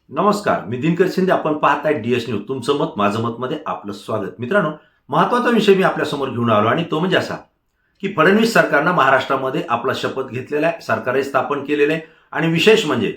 नमस्कार, मी दिनकर शिंदे. आपण पाहताय DS न्यूज. तुमचं मत माझं मत मध्ये आपलं स्वागत. मित्रांनो, महत्वाचा विषय मी आपल्यासमोर घेऊन आलो आणि तो म्हणजे असा की फडणवीस सरकारनं महाराष्ट्रामध्ये आपला शपथ घेतलेला आहे, सरकारही स्थापन केलेलं आहे आणि विशेष म्हणजे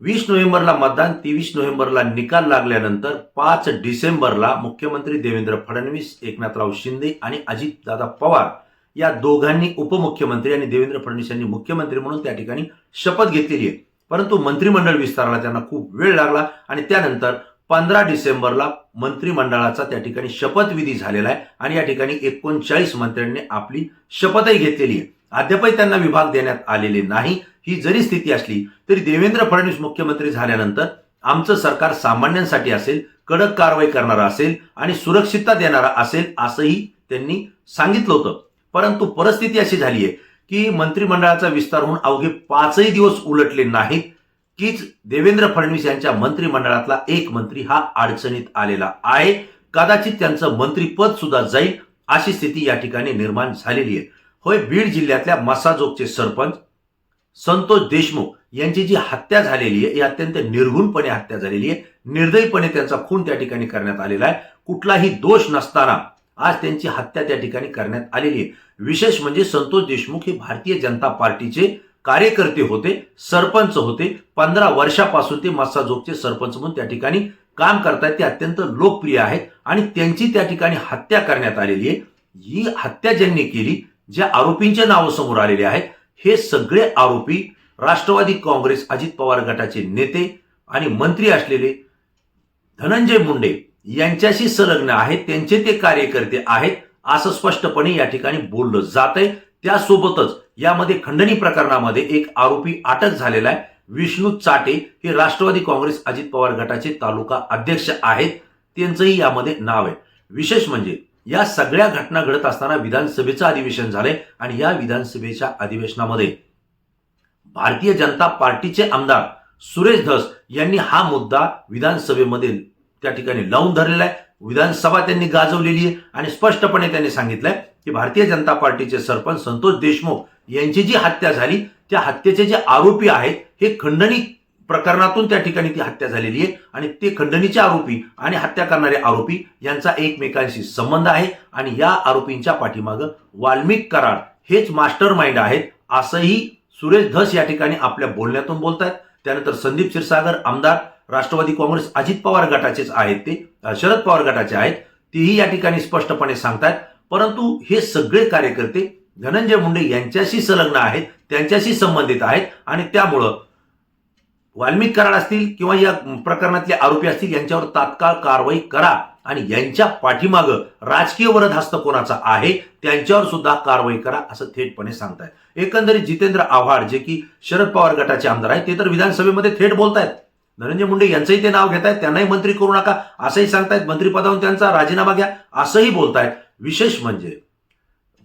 20 नोव्हेंबरला मतदान, 23 नोव्हेंबरला निकाल लागल्यानंतर 5 डिसेंबरला मुख्यमंत्री देवेंद्र फडणवीस, एकनाथराव शिंदे आणि अजितदादा पवार या दोघांनी उपमुख्यमंत्री आणि देवेंद्र फडणवीस यांनी मुख्यमंत्री म्हणून त्या ठिकाणी शपथ घेतलेली आहे. परंतु मंत्रिमंडळ विस्ताराला त्यांना खूप वेळ लागला आणि त्यानंतर 15 डिसेंबरला मंत्रिमंडळाचा त्या ठिकाणी शपथविधी झालेला आहे आणि या ठिकाणी 39 मंत्र्यांनी आपली शपथही घेतलेली आहे. अद्यापही त्यांना विभाग देण्यात आलेले नाही. ही जरी स्थिती असली तरी देवेंद्र फडणवीस मुख्यमंत्री झाल्यानंतर आमचं सरकार सामान्यांसाठी असेल, कडक कारवाई करणारा असेल आणि सुरक्षितता देणारा असेल असंही त्यांनी सांगितलं होतं. परंतु परिस्थिती अशी झाली आहे की मंत्रिमंडळाचा विस्तार होऊन अवघे 5ही दिवस उलटले नाहीत कीच देवेंद्र फडणवीस यांच्या मंत्रिमंडळातला एक मंत्री हा अडचणीत आलेला आहे. कदाचित त्यांचं मंत्रिपद सुद्धा जाईल अशी स्थिती या ठिकाणी निर्माण झालेली आहे. होय, बीड जिल्ह्यातल्या मसाजोगचे सरपंच संतोष देशमुख यांची जी हत्या झालेली आहे ही अत्यंत निर्घुणपणे हत्या झालेली आहे. निर्दयीपणे त्यांचा खून त्या ठिकाणी करण्यात आलेला आहे. कुठलाही दोष नसताना आज त्यांची हत्या त्या ठिकाणी करण्यात आलेली आहे. विशेष म्हणजे संतोष देशमुख हे भारतीय जनता पार्टीचे कार्यकर्ते होते, सरपंच होते. 15 वर्षापासून ते मस्साजोगचे सरपंच म्हणून त्या ठिकाणी काम करतायत. ते अत्यंत लोकप्रिय आहेत आणि त्यांची त्या ठिकाणी हत्या करण्यात आलेली आहे. ही हत्या ज्यांनी केली, ज्या आरोपींचे नाव समोर आलेले आहेत, हे सगळे आरोपी राष्ट्रवादी काँग्रेस अजित पवार गटाचे नेते आणि मंत्री असलेले धनंजय मुंडे यांच्याशी संलग्न आहेत, त्यांचे ते कार्यकर्ते आहेत असं स्पष्टपणे या ठिकाणी बोललं जातंय. त्यासोबतच यामध्ये खंडणी प्रकरणामध्ये एक आरोपी अटक झालेला आहे. विष्णू चाटे हे राष्ट्रवादी काँग्रेस अजित पवार गटाचे तालुका अध्यक्ष आहेत, त्यांचंही यामध्ये नाव आहे. विशेष म्हणजे या सगळ्या घटना घडत असताना विधानसभेचं अधिवेशन झालंय आणि या विधानसभेच्या अधिवेशनामध्ये भारतीय जनता पार्टीचे आमदार सुरेश धस यांनी हा मुद्दा विधानसभेमध्ये त्या ठिकाणी लावून धरलेला आहे. विधानसभा त्यांनी गाजवलेली आहे आणि स्पष्टपणे त्यांनी सांगितलंय की भारतीय जनता पार्टीचे सरपंच संतोष देशमुख यांची जी हत्या झाली त्या हत्येचे जे आरोपी आहेत हे खंडणी प्रकरणातून त्या ठिकाणी ती हत्या झालेली आहे आणि ते खंडणीचे आरोपी आणि हत्या करणारे आरोपी यांचा एकमेकांशी संबंध आहे आणि या आरोपींच्या पाठीमागं वाल्मिक कराड हेच मास्टर माइंड आहेत असंही सुरेश धस या ठिकाणी आपल्या बोलण्यातून बोलतायत. त्यानंतर संदीप क्षीरसागर आमदार राष्ट्रवादी काँग्रेस अजित पवार गटाचेच आहेत, ते शरद पवार गटाचे आहेत, तेही या ठिकाणी स्पष्टपणे सांगतायत. परंतु हे सगळे कार्यकर्ते धनंजय मुंडे यांच्याशी संलग्न आहेत, त्यांच्याशी संबंधित आहेत आणि त्यामुळं वाल्मिक कराड असतील किंवा या प्रकरणातले आरोपी असतील यांच्यावर तात्काळ कारवाई करा आणि यांच्या पाठीमागं राजकीय वरदहस्त कोणाचा आहे त्यांच्यावर सुद्धा कारवाई करा असं थेटपणे सांगतायत. एकंदरीत जितेंद्र आव्हाड जे की शरद पवार गटाचे आमदार आहेत ते तर विधानसभेमध्ये थेट बोलतायत. धनंजय मुंडे यांचंही ते नाव घेतायत, त्यांनाही मंत्री करू नका असंही सांगतायत, मंत्रिपदावरून त्यांचा राजीनामा घ्या असंही बोलतायत. विशेष म्हणजे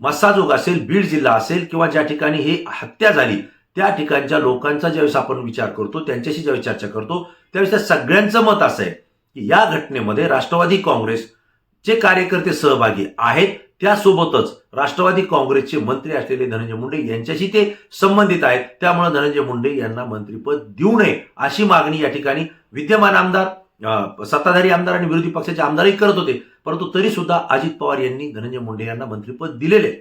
मस्साजोग असेल, बीड जिल्हा असेल किंवा ज्या ठिकाणी ही हत्या झाली त्या ठिकाणच्या लोकांचा ज्यावेळेस आपण विचार करतो, त्यांच्याशी ज्यावेळेस चर्चा करतो त्यावेळेस त्या सगळ्यांचं मत असं आहे की या घटनेमध्ये राष्ट्रवादी काँग्रेसचे कार्यकर्ते सहभागी आहेत. त्यासोबतच राष्ट्रवादी काँग्रेसचे मंत्री असलेले धनंजय मुंडे यांच्याशी ते संबंधित आहेत. त्यामुळे धनंजय मुंडे यांना मंत्रिपद देऊ नये अशी मागणी या ठिकाणी विद्यमान आमदार, सत्ताधारी आमदार आणि विरोधी पक्षाचे आमदारही करत होते. परंतु तरी सुद्धा अजित पवार यांनी धनंजय मुंडे यांना मंत्रिपद दिलेले.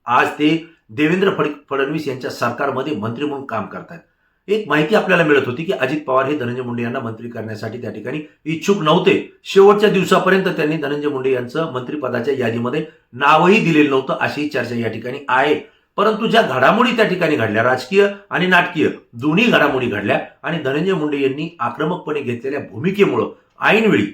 आज ते देवेंद्र फडणवीस यांच्या सरकारमध्ये मंत्री म्हणून काम करतात. एक माहिती आपल्याला मिळत होती की अजित पवार हे धनंजय मुंडे यांना मंत्री करण्यासाठी त्या ठिकाणी इच्छुक नव्हते. शेवटच्या दिवसापर्यंत त्यांनी धनंजय मुंडे यांचं मंत्रिपदाच्या यादीमध्ये नावही दिलेलं नव्हतं अशी चर्चा या ठिकाणी आहे. परंतु ज्या घडामोडी त्या ठिकाणी घडल्या, राजकीय आणि नाटकीय दोन्ही घडामोडी घडल्या आणि धनंजय मुंडे यांनी आक्रमकपणे घेतलेल्या भूमिकेमुळं ऐनवेळी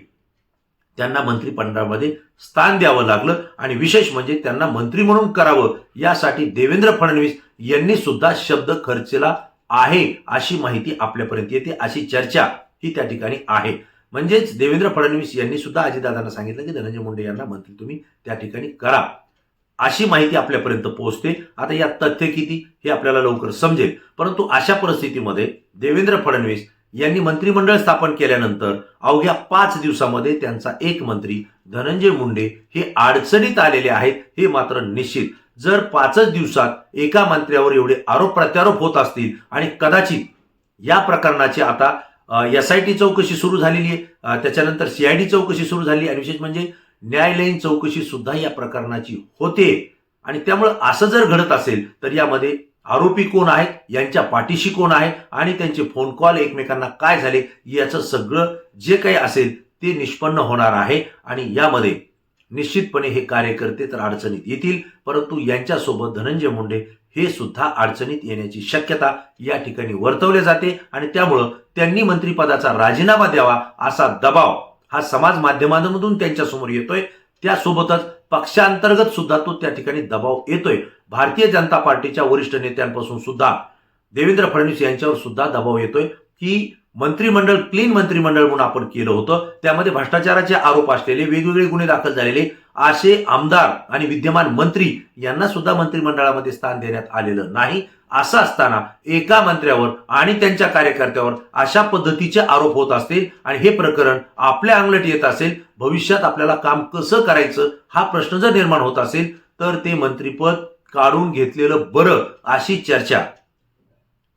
त्यांना मंत्रिमंडळामध्ये स्थान द्यावं लागलं आणि विशेष म्हणजे त्यांना मंत्री म्हणून करावं यासाठी देवेंद्र फडणवीस यांनी सुद्धा शब्द खर्चला आहे अशी माहिती आपल्यापर्यंत येते, अशी चर्चा ही त्या ठिकाणी आहे. म्हणजेच देवेंद्र फडणवीस यांनी सुद्धा अजितदादांना सांगितलं की धनंजय मुंडे यांना मंत्री तुम्ही त्या ठिकाणी करा अशी माहिती आपल्यापर्यंत पोहोचते. आता यात तथ्य किती हे आपल्याला लवकर समजेल. परंतु अशा परिस्थितीमध्ये देवेंद्र फडणवीस यांनी मंत्रिमंडळ स्थापन केल्यानंतर अवघ्या 5 दिवसामध्ये त्यांचा एक मंत्री धनंजय मुंडे हे अडचणीत आलेले आहेत हे मात्र निश्चित. जर 5च दिवसात एका मंत्र्यावर एवढे आरोप प्रत्यारोप होत असतील आणि कदाचित या प्रकरणाचे आता SIT चौकशी सुरू झालेली आहे, त्याच्यानंतर CID चौकशी सुरू झाली आणि विशेष म्हणजे न्यायालयीन चौकशी सुद्धा या प्रकरणाची होते. आणि त्यामुळे असं जर घडत असेल तर यामध्ये आरोपी कोण आहेत, यांच्या पाठीशी कोण आहे आणि त्यांचे फोन कॉल एकमेकांना काय झाले, याचं सगळं जे काही असेल ते निष्पन्न होणार आहे. आणि यामध्ये निश्चितपणे हे कार्यकर्ते तर अडचणीत येतील, परंतु यांच्यासोबत धनंजय मुंडे हे सुद्धा अडचणीत येण्याची शक्यता या ठिकाणी वर्तवली जाते. आणि त्यामुळं त्यांनी मंत्रिपदाचा राजीनामा द्यावा असा दबाव हा समाज माध्यमांमधून त्यांच्यासमोर येतोय. त्यासोबतच पक्षांतर्गत सुद्धा तो त्या ठिकाणी दबाव येतोय. भारतीय जनता पार्टीच्या वरिष्ठ नेत्यांपासून सुद्धा देवेंद्र फडणवीस यांच्यावर सुद्धा दबाव येतोय की मंत्रिमंडळ क्लीन मंत्रिमंडळ म्हणून आपण केलं होतं, त्यामध्ये भ्रष्टाचाराचे आरोप असलेले वेगवेगळे गुन्हे दाखल झालेले असे आमदार आणि विद्यमान मंत्री यांना सुद्धा मंत्रिमंडळामध्ये स्थान देण्यात आलेलं नाही. असं असताना एका मंत्र्यावर आणि त्यांच्या कार्यकर्त्यावर अशा पद्धतीचे आरोप होत असतील आणि हे प्रकरण आपल्या अंगलट येत असेल, भविष्यात आपल्याला काम कसं करायचं हा प्रश्न जर निर्माण होत असेल तर ते मंत्रिपद काढून घेतलेलं बरं अशी चर्चा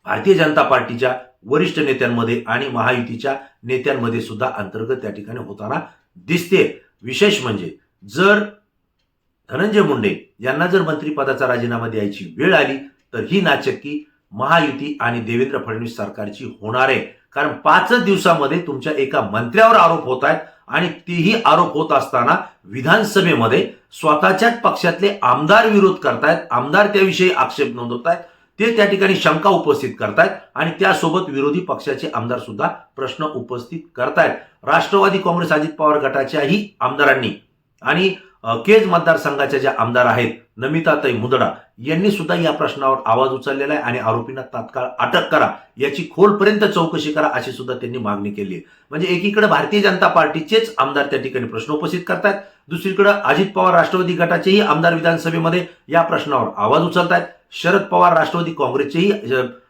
भारतीय जनता पार्टीच्या वरिष्ठ नेत्यांमध्ये आणि महायुतीच्या नेत्यांमध्ये सुद्धा अंतर्गत त्या ठिकाणी होताना दिसते. विशेष म्हणजे जर धनंजय मुंडे यांना जर मंत्रिपदाचा राजीनामा द्यायची वेळ आली तर ही नाचक्की महायुती आणि देवेंद्र फडणवीस सरकारची होणार आहे. कारण 5 दिवसामध्ये तुमच्या एका मंत्र्यावर आरोप होत आहेत आणि तेही आरोप होत असताना विधानसभेमध्ये स्वतःच्याच पक्षातले आमदार विरोध करतायत, आमदार त्याविषयी आक्षेप नोंदवतायत, ते त्या ठिकाणी शंका उपस्थित करतायत आणि त्यासोबत विरोधी पक्षाचे आमदार सुद्धा प्रश्न उपस्थित करतायत. राष्ट्रवादी काँग्रेस अजित पवार गटाच्याही आमदारांनी आणि केज मतदारसंघाच्या ज्या आमदार आहेत नमिताताई मुंदडा यांनी सुद्धा या प्रश्नावर आवाज उचललेला आहे आणि आरोपींना तात्काळ अटक करा, याची खोलपर्यंत चौकशी करा अशी सुद्धा त्यांनी मागणी केली आहे. म्हणजे एकीकडे भारतीय जनता पार्टीचेच आमदार त्या ठिकाणी प्रश्न उपस्थित करतायत, दुसरीकडे अजित पवार राष्ट्रवादी गटाचेही आमदार विधानसभेमध्ये या प्रश्नावर आवाज उचलतायत, शरद पवार राष्ट्रवादी काँग्रेसचेही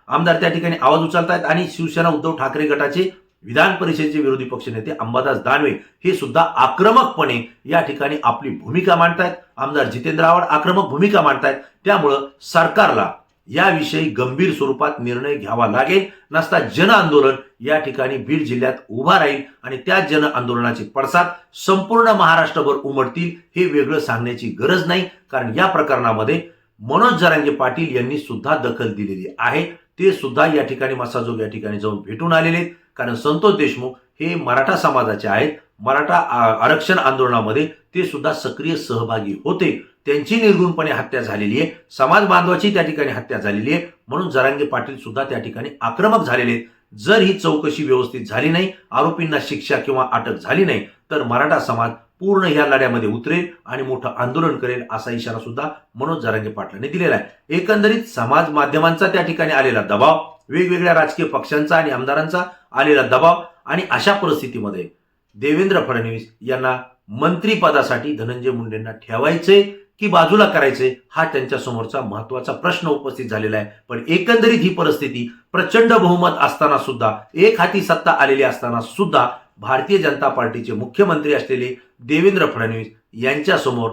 आमदार त्या ठिकाणी आवाज उचलतायत आणि शिवसेना उद्धव ठाकरे गटाचे विधान परिषदेचे विरोधी पक्षनेते अंबादास दानवे हे सुद्धा आक्रमकपणे या ठिकाणी आपली भूमिका मांडतायत. आमदार जितेंद्र आव्हाड आक्रमक भूमिका मांडतायत. त्यामुळं सरकारला याविषयी गंभीर स्वरूपात निर्णय घ्यावा लागेल, नसता जन आंदोलन या ठिकाणी बीड जिल्ह्यात उभा राहील आणि त्या जन आंदोलनाचे पडसाद संपूर्ण महाराष्ट्रभर उमटतील हे वेगळं सांगण्याची गरज नाही. कारण या प्रकरणामध्ये मनोज जरांगे पाटील यांनी सुद्धा दखल दिलेली आहे. ते सुद्धा या ठिकाणी मसाजोग या ठिकाणी जाऊन भेटून आलेले आहेत. कारण संतोष देशमुख हे मराठा समाजाचे आहेत, मराठा आरक्षण आंदोलनामध्ये ते सुद्धा सक्रिय सहभागी होते. त्यांची निर्गुणपणे हत्या झालेली आहे, समाज बांधवाची त्या ठिकाणी हत्या झालेली आहे, म्हणून जरांगे पाटील सुद्धा त्या ठिकाणी आक्रमक झालेले आहेत. जर ही चौकशी व्यवस्थित झाली नाही, आरोपींना शिक्षा किंवा अटक झाली नाही तर मराठा समाज पूर्ण या लढ्यामध्ये उतरेल आणि मोठं आंदोलन करेल असा इशारा सुद्धा मनोज जरांगे पाटलांनी दिलेला आहे. एकंदरीत समाज माध्यमांचा त्या ठिकाणी आलेला दबाव, वेगवेगळ्या राजकीय पक्षांचा आणि आमदारांचा आलेला दबाव आणि अशा परिस्थितीमध्ये देवेंद्र फडणवीस यांना मंत्रिपदासाठी धनंजय मुंडेंना ठेवायचे की बाजूला करायचे हा त्यांच्या समोरचा महत्वाचा प्रश्न उपस्थित झालेला आहे. पण एकंदरीत ही परिस्थिती प्रचंड बहुमत असताना सुद्धा, एक हाती सत्ता आलेली असताना सुद्धा भारतीय जनता पार्टीचे मुख्यमंत्री असलेले देवेंद्र फडणवीस यांच्या समोर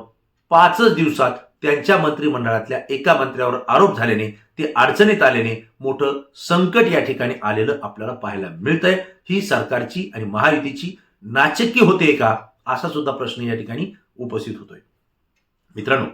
5 दिवसात त्यांच्या मंत्रिमंडळातल्या एका मंत्र्यावर आरोप झाल्याने ते अडचणीत आल्याने मोठं संकट या ठिकाणी आलेलं आपल्याला पाहायला मिळतंय. ही सरकारची आणि महायुतीची नाचक्की होते का असा सुद्धा प्रश्न या ठिकाणी उपस्थित होतोय. मित्रांनो,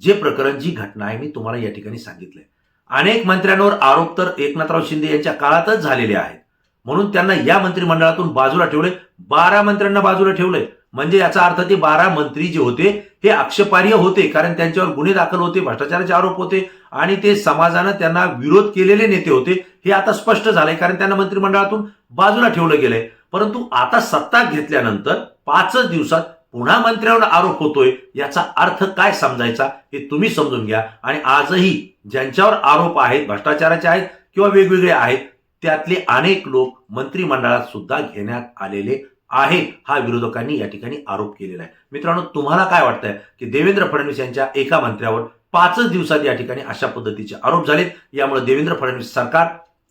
जे प्रकरण, जी घटना आहे मी तुम्हाला या ठिकाणी सांगितलंय. अनेक मंत्र्यांवर आरोप तर एकनाथराव शिंदे यांच्या काळातच झालेले आहेत, म्हणून त्यांना या मंत्रिमंडळातून बाजूला ठेवले. 12 मंत्र्यांना बाजूला ठेवलंय. म्हणजे याचा अर्थ ते 12 मंत्री जे होते हे आक्षेपार्ह होते, कारण त्यांच्यावर गुन्हे दाखल होते, भ्रष्टाचाराचे आरोप होते आणि ते समाजानं त्यांना विरोध केलेले नेते होते. हे आता स्पष्ट झालंय, कारण त्यांना मंत्रिमंडळातून बाजूला ठेवलं गेलंय. परंतु आता सत्ता घेतल्यानंतर 5 दिवसात पुन्हा मंत्र्यांवर आरोप होतोय. याचा अर्थ काय समजायचा हे तुम्ही समजून घ्या. आणि आजही ज्यांच्यावर आरोप आहेत, भ्रष्टाचाराचे आहेत किंवा वेगवेगळे आहेत, त्यातले अनेक लोक मंत्रिमंडळात सुद्धा घेण्यात आलेले आहेत. हा विरोधकांनी या ठिकाणी आरोप केलेला आहे. मित्रांनो, तुम्हाला काय वाटतंय की देवेंद्र फडणवीस यांच्या एका मंत्र्यावर 5 दिवसात या ठिकाणी अशा पद्धतीचे आरोप झालेत, यामुळे देवेंद्र फडणवीस सरकार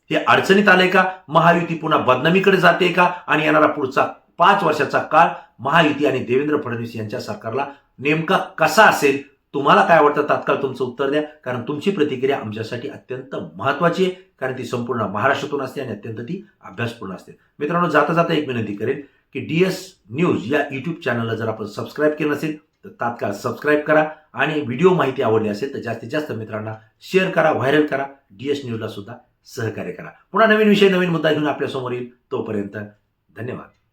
हे अडचणीत आलंय का? महायुती पुन्हा बदनामीकडे जाते का? आणि येणारा पुढचा 5 वर्षाचा काळ महायुती आणि देवेंद्र फडणवीस यांच्या सरकारला नेमका कसा असेल तुम्हाला काय वाटतं तात्काळ तुमचं उत्तर द्या, कारण तुमची प्रतिक्रिया आमच्यासाठी अत्यंत महत्त्वाची आहे, कारण ती संपूर्ण महाराष्ट्रातून असते आणि अत्यंत ती अभ्यासपूर्ण असते. मित्रांनो, जाता जाता एक विनंती करेन की DS न्यूज या यूट्यूब चॅनलला जर आपण सबस्क्राईब केलं नसेल तर तात्काळ सबस्क्राईब करा आणि व्हिडिओ माहिती आवडली असेल तर जास्तीत जास्त मित्रांना शेअर करा, व्हायरल करा. DS न्यूजला सुद्धा सहकार्य करा. पुन्हा नवीन विषय, नवीन मुद्दा घेऊन आपल्यासमोर येईल. तोपर्यंत धन्यवाद.